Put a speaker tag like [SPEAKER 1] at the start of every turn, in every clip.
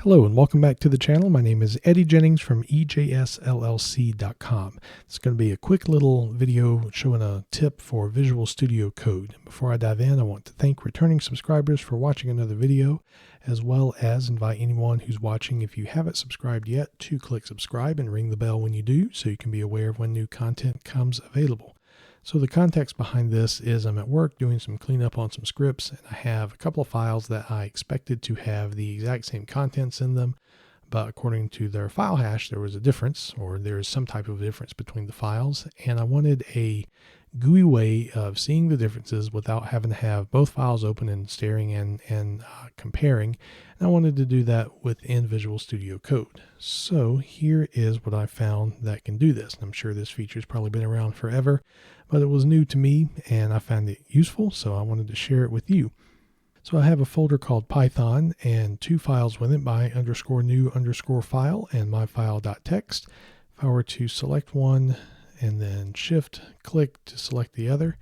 [SPEAKER 1] Hello and welcome back to the channel. My name is Eddie Jennings from ejsllc.com. It's going to be a quick little video showing a tip for Visual Studio Code. Before I dive in, I want to thank returning subscribers for watching another video, as well as invite anyone who's watching, if you haven't subscribed yet, to click subscribe and ring the bell when you do so you can be aware of when new content comes available. So the context behind this is I'm at work doing some cleanup on some scripts, and I have a couple of files that I expected to have the exact same contents in them, but according to their file hash, there was a difference, or there is some type of difference between the files, and I wanted a GUI way of seeing the differences without having to have both files open and staring and comparing. And I wanted to do that within Visual Studio Code. So here is what I found that can do this. And I'm sure this feature's probably been around forever, but it was new to me and I found it useful, so I wanted to share it with you. So I have a folder called Python and two files with it, my_new_file and myfile.txt. If I were to select one and then shift click to select the other,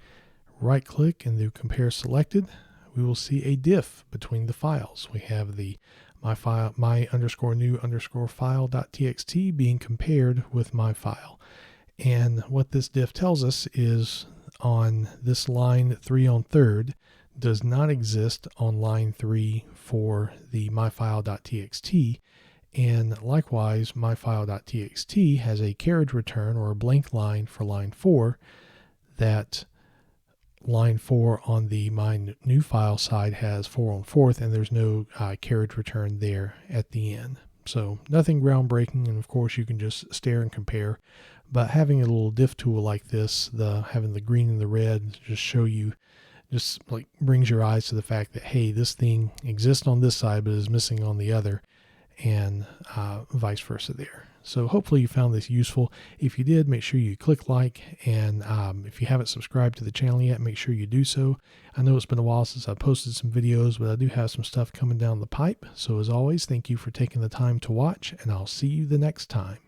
[SPEAKER 1] right click and do compare selected, we will see a diff between the files. We have the my_new_file.txt being compared with my file. And what this diff tells us is on this line 3 on third does not exist on line 3 for the myfile.txt. And likewise, myfile.txt has a carriage return or a blank line for line 4 that line 4 on the my new file side has 4 on fourth, and there's no carriage return there at the end. So nothing groundbreaking, and of course you can just stare and compare. But having a little diff tool like this, having the green and the red just show you, just like brings your eyes to the fact that, hey, this thing exists on this side but is missing on the other, and vice versa there. So hopefully you found this useful. If you did, make sure you click like, and if you haven't subscribed to the channel yet, make sure you do so. I know it's been a while since I posted some videos, but I do have some stuff coming down the pipe. So as always, thank you for taking the time to watch, and I'll see you the next time.